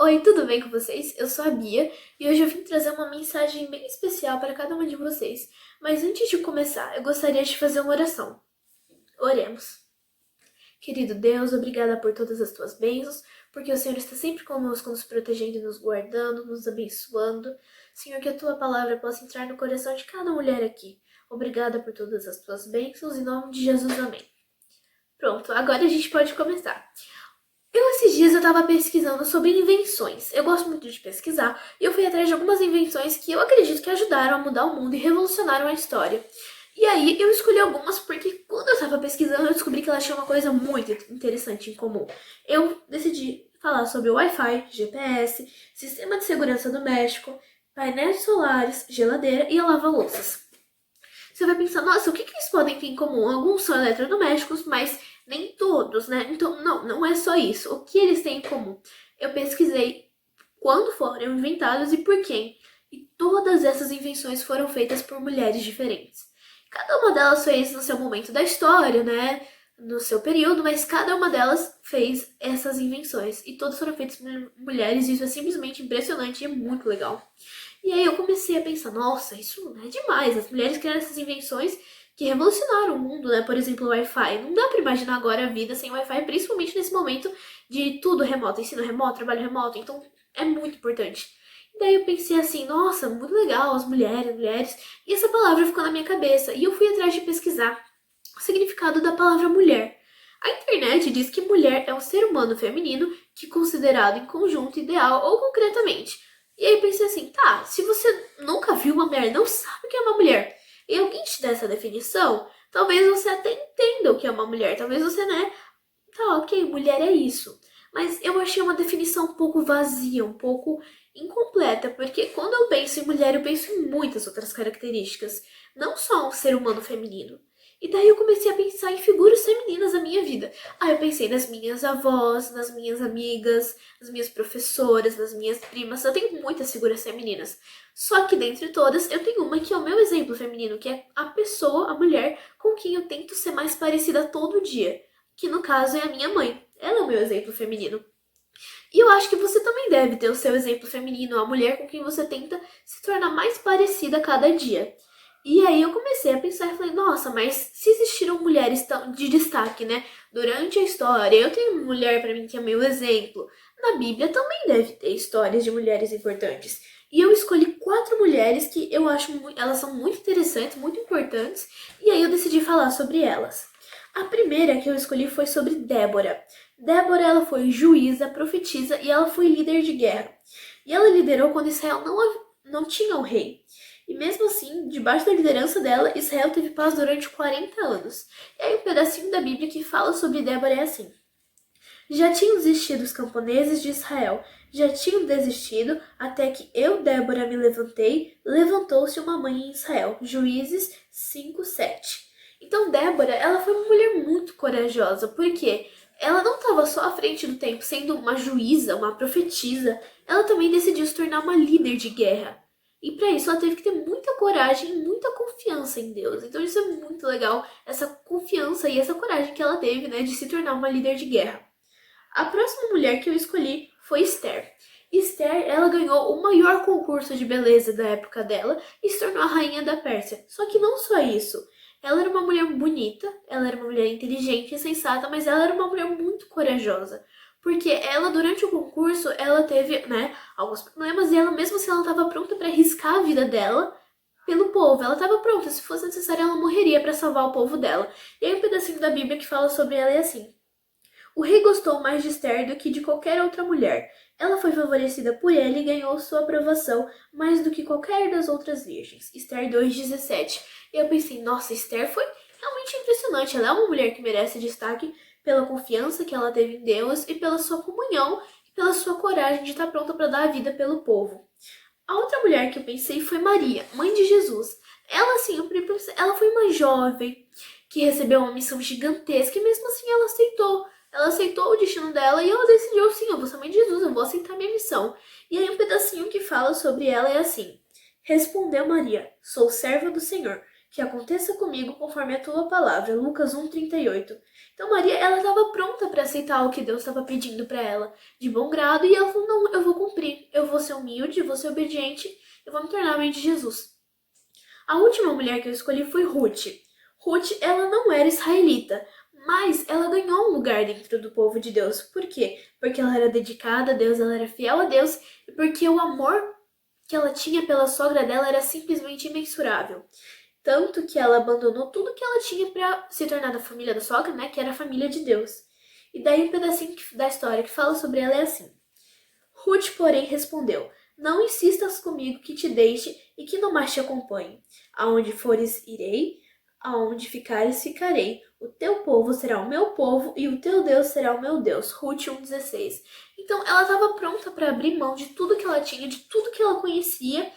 Oi, tudo bem com vocês? Eu sou a Bia e hoje eu vim trazer uma mensagem bem especial para cada uma de vocês. Mas antes de começar, eu gostaria de fazer uma oração. Oremos. Querido Deus, obrigada por todas as tuas bênçãos, porque o Senhor está sempre conosco, nos protegendo e nos guardando, nos abençoando. Senhor, que a tua palavra possa entrar no coração de cada mulher aqui. Obrigada por todas as tuas bênçãos, em nome de Jesus, amém. Pronto, agora a gente pode começar. Esses dias eu tava pesquisando sobre invenções. Eu gosto muito de pesquisar e eu fui atrás de algumas invenções que eu acredito que ajudaram a mudar o mundo e revolucionaram a história. E aí eu escolhi algumas porque quando eu tava pesquisando eu descobri que elas tinham uma coisa muito interessante em comum. Eu decidi falar sobre o Wi-Fi, GPS, sistema de segurança doméstico, painéis solares, geladeira e a lava-louças. Você vai pensar, nossa, o que eles podem ter em comum? Alguns são eletrodomésticos, mas nem todos, né? Então, não é só isso. O que eles têm em comum? Eu pesquisei quando foram inventados e por quem. E todas essas invenções foram feitas por mulheres diferentes. Cada uma delas fez no seu momento da história, né? No seu período, mas cada uma delas fez essas invenções. E todas foram feitas por mulheres, e isso é simplesmente impressionante e é muito legal. E aí eu comecei a pensar, nossa, isso é demais. As mulheres criaram essas invenções que revolucionaram o mundo, né? Por exemplo, o Wi-Fi. Não dá pra imaginar agora a vida sem Wi-Fi, principalmente nesse momento de tudo remoto, ensino remoto, trabalho remoto. Então é muito importante. E daí eu pensei assim, nossa, muito legal, as mulheres. E essa palavra ficou na minha cabeça. E eu fui atrás de pesquisar o significado da palavra mulher. A internet diz que mulher é um ser humano feminino que é considerado em conjunto ideal ou concretamente. E aí eu pensei assim, tá, se você nunca viu uma mulher, não sabe o que é uma mulher, e alguém te der essa definição, talvez você até entenda o que é uma mulher, talvez você, né, tá, ok, mulher é isso. Mas eu achei uma definição um pouco vazia, um pouco incompleta, porque quando eu penso em mulher, eu penso em muitas outras características, não só um ser humano feminino. E daí eu comecei a pensar em figuras femininas da minha vida. Aí eu pensei nas minhas avós, nas minhas amigas, nas minhas professoras, nas minhas primas. Eu tenho muitas figuras femininas. Só que dentre todas, eu tenho uma que é o meu exemplo feminino, que é a pessoa, a mulher, com quem eu tento ser mais parecida todo dia. Que no caso é a minha mãe. Ela é o meu exemplo feminino. E eu acho que você também deve ter o seu exemplo feminino, a mulher com quem você tenta se tornar mais parecida a cada dia. E aí eu comecei a pensar e falei, nossa, mas se existiram mulheres de destaque, né, durante a história, eu tenho uma mulher para mim que é meu exemplo. Na Bíblia também deve ter histórias de mulheres importantes. E eu escolhi 4 mulheres que eu acho elas são muito interessantes, muito importantes, e aí eu decidi falar sobre elas. A primeira que eu escolhi foi sobre Débora. Débora, ela foi juíza, profetisa e ela foi líder de guerra. E ela liderou quando Israel não tinha um rei. E mesmo assim, debaixo da liderança dela, Israel teve paz durante 40 anos. E aí um pedacinho da Bíblia que fala sobre Débora é assim. Já tinham desistido os camponeses de Israel, já tinham desistido, até que eu, Débora, me levantei, levantou-se uma mãe em Israel. Juízes 5:7. Então Débora, ela foi uma mulher muito corajosa, porque ela não estava só à frente do tempo sendo uma juíza, uma profetisa, ela também decidiu se tornar uma líder de guerra. E para isso ela teve que ter muita coragem e muita confiança em Deus. Então isso é muito legal, essa confiança e essa coragem que ela teve, né, de se tornar uma líder de guerra. A próxima mulher que eu escolhi foi Esther. Esther, ela ganhou o maior concurso de beleza da época dela e se tornou a rainha da Pérsia. Só que não só isso. Ela era uma mulher bonita, ela era uma mulher inteligente e sensata, mas ela era uma mulher muito corajosa. Porque ela, durante o concurso, ela teve, né, alguns problemas e ela, mesmo assim, ela estava pronta para arriscar a vida dela pelo povo. Ela estava pronta, se fosse necessário, ela morreria para salvar o povo dela. E aí um pedacinho da Bíblia que fala sobre ela é assim. O rei gostou mais de Esther do que de qualquer outra mulher. Ela foi favorecida por ele e ganhou sua aprovação mais do que qualquer das outras virgens. Esther 2:17. E eu pensei, nossa, Esther foi realmente impressionante. Ela é uma mulher que merece destaque pela confiança que ela teve em Deus e pela sua comunhão e pela sua coragem de estar pronta para dar a vida pelo povo. A outra mulher que eu pensei foi Maria, mãe de Jesus. Ela, assim, ela foi uma jovem que recebeu uma missão gigantesca e mesmo assim ela aceitou. Ela aceitou o destino dela e ela decidiu, sim, eu vou ser mãe de Jesus, eu vou aceitar minha missão. E aí um pedacinho que fala sobre ela é assim. Respondeu Maria, sou serva do Senhor, que aconteça comigo conforme a tua palavra. Lucas 1:38. Então Maria, ela estava pronta para aceitar o que Deus estava pedindo para ela, de bom grado, e ela falou: não, eu vou cumprir, eu vou ser humilde, eu vou ser obediente, eu vou me tornar a mãe de Jesus. A última mulher que eu escolhi foi Ruth. Ruth, ela não era israelita, mas ela ganhou um lugar dentro do povo de Deus. Por quê? Porque ela era dedicada a Deus, ela era fiel a Deus, e porque o amor que ela tinha pela sogra dela era simplesmente imensurável. Tanto que ela abandonou tudo que ela tinha para se tornar da família da sogra, né, que era a família de Deus. E daí um pedacinho da história que fala sobre ela é assim. Ruth, porém, respondeu: não insistas comigo que te deixe e que não mais te acompanhe. Aonde fores, irei, aonde ficares, ficarei. O teu povo será o meu povo e o teu Deus será o meu Deus. Ruth 1:16. Então, ela estava pronta para abrir mão de tudo que ela tinha, de tudo que ela conhecia,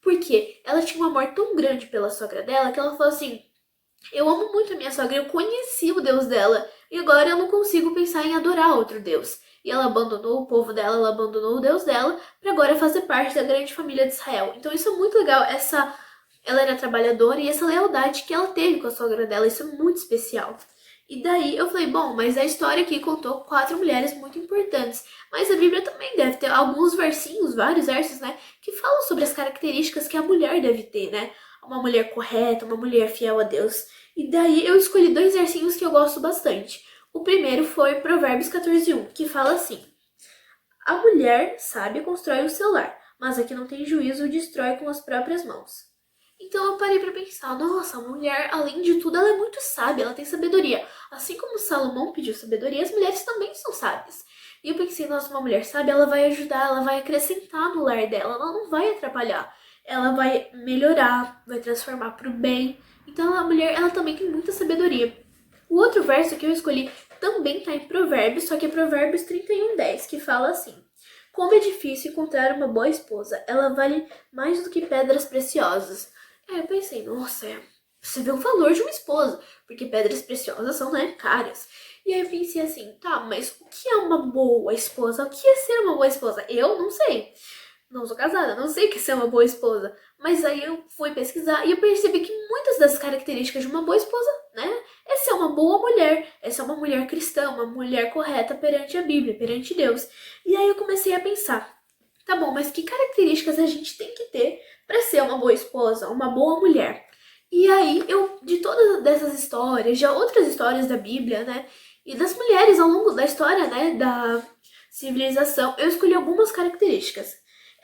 porque ela tinha um amor tão grande pela sogra dela que ela falou assim: eu amo muito a minha sogra, eu conheci o Deus dela e agora eu não consigo pensar em adorar outro Deus. E ela abandonou o povo dela, ela abandonou o Deus dela para agora fazer parte da grande família de Israel. Então isso é muito legal, ela era trabalhadora e essa lealdade que ela teve com a sogra dela, isso é muito especial. E daí eu falei, bom, mas a história aqui contou 4 mulheres muito importantes. Mas a Bíblia também deve ter alguns versinhos, vários versos, né, que falam sobre as características que a mulher deve ter, né? Uma mulher correta, uma mulher fiel a Deus. E daí eu escolhi 2 versinhos que eu gosto bastante. O primeiro foi Provérbios 14:1, que fala assim: a mulher sábia constrói o seu lar, mas a que não tem juízo o destrói com as próprias mãos. Então eu parei para pensar, nossa, a mulher, além de tudo, ela é muito sábia, ela tem sabedoria. Assim como Salomão pediu sabedoria, as mulheres também são sábias. E eu pensei, nossa, uma mulher sábia, ela vai ajudar, ela vai acrescentar no lar dela, ela não vai atrapalhar. Ela vai melhorar, vai transformar para o bem. Então a mulher, ela também tem muita sabedoria. O outro verso que eu escolhi também está em Provérbios, só que é Provérbios 31:10, que fala assim: como é difícil encontrar uma boa esposa, ela vale mais do que pedras preciosas. Aí eu pensei, nossa, você vê o valor de uma esposa, porque pedras preciosas são, né, caras. E aí eu pensei assim, tá, mas o que é uma boa esposa? O que é ser uma boa esposa? Eu não sei. Não sou casada, não sei o que é ser uma boa esposa. Mas aí eu fui pesquisar e eu percebi que muitas das características de uma boa esposa, né, é ser uma boa mulher, é ser uma mulher cristã, uma mulher correta perante a Bíblia, perante Deus. E aí eu comecei a pensar, tá bom, mas que características a gente tem que ter para ser uma boa esposa, uma boa mulher? E aí eu, de todas dessas histórias, de outras histórias da Bíblia, né, e das mulheres ao longo da história, né, da civilização, eu escolhi algumas características.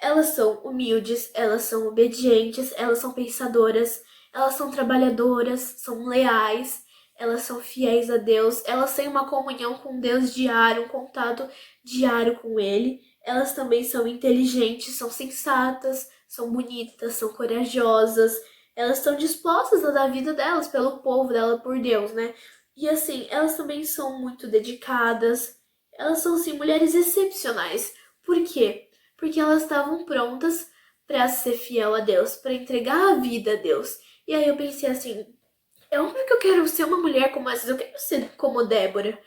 Elas são humildes, elas são obedientes, elas são pensadoras, elas são trabalhadoras, são leais, elas são fiéis a Deus, elas têm uma comunhão com Deus diário, um contato diário com Ele. Elas também são inteligentes, são sensatas, são bonitas, são corajosas. Elas estão dispostas a dar a vida delas pelo povo dela, por Deus, né? E assim, elas também são muito dedicadas. Elas são, sim, mulheres excepcionais. Por quê? Porque elas estavam prontas para ser fiel a Deus, para entregar a vida a Deus. E aí eu pensei assim, é óbvio que eu quero ser uma mulher como essas, eu quero ser como Débora.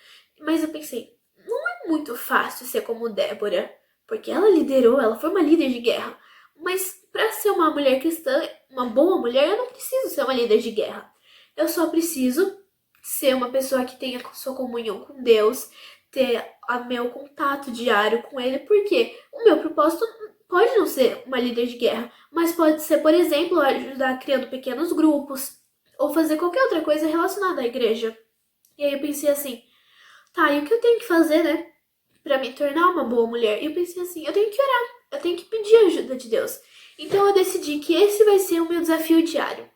Mas eu pensei, não é muito fácil ser como Débora, porque ela liderou, ela foi uma líder de guerra. Mas para ser uma mulher cristã, uma boa mulher, eu não preciso ser uma líder de guerra. Eu só preciso ser uma pessoa que tenha sua comunhão com Deus, ter o meu contato diário com Ele, porque o meu propósito pode não ser uma líder de guerra, mas pode ser, por exemplo, ajudar criando pequenos grupos, ou fazer qualquer outra coisa relacionada à igreja. E aí eu pensei assim, tá, e o que eu tenho que fazer, né, pra me tornar uma boa mulher? E eu pensei assim, eu tenho que orar, eu tenho que pedir a ajuda de Deus. Então eu decidi que esse vai ser o meu desafio diário.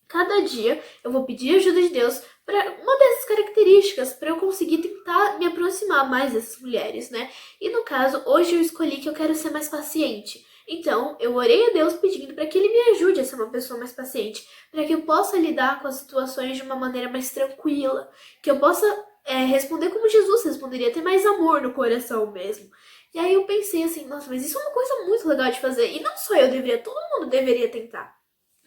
Cada dia eu vou pedir ajuda de Deus para uma dessas características, para eu conseguir tentar me aproximar mais dessas mulheres, né? E no caso, hoje eu escolhi que eu quero ser mais paciente. Então, eu orei a Deus pedindo para que Ele me ajude a ser uma pessoa mais paciente, para que eu possa lidar com as situações de uma maneira mais tranquila, que eu possa responder como Jesus responderia, ter mais amor no coração mesmo. E aí eu pensei assim, nossa, mas isso é uma coisa muito legal de fazer, e não só eu deveria, todo mundo deveria tentar.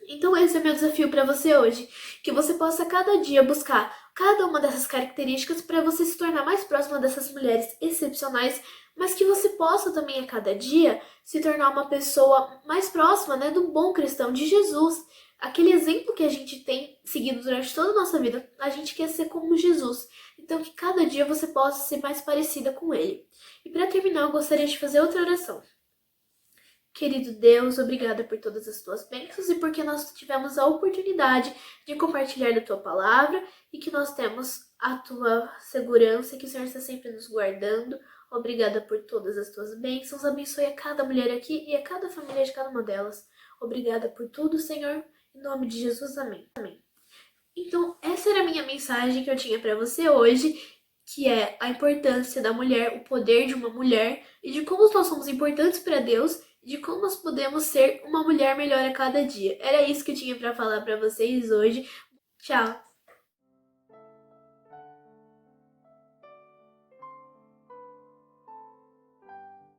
Então esse é meu desafio para você hoje, que você possa cada dia buscar cada uma dessas características para você se tornar mais próxima dessas mulheres excepcionais, mas que você possa também a cada dia se tornar uma pessoa mais próxima, né, do bom cristão de Jesus, aquele exemplo que a gente tem seguido durante toda a nossa vida, a gente quer ser como Jesus. Então, que cada dia você possa ser mais parecida com Ele. E para terminar, eu gostaria de fazer outra oração. Querido Deus, obrigada por todas as tuas bênçãos e porque nós tivemos a oportunidade de compartilhar da tua palavra e que nós temos a tua segurança, que o Senhor está sempre nos guardando. Obrigada por todas as tuas bênçãos. Abençoe a cada mulher aqui e a cada família de cada uma delas. Obrigada por tudo, Senhor. Em nome de Jesus, amém. Amém. Então, essa era a minha mensagem que eu tinha para você hoje, que é a importância da mulher, o poder de uma mulher e de como nós somos importantes para Deus, de como nós podemos ser uma mulher melhor a cada dia. Era isso que eu tinha para falar para vocês hoje. Tchau!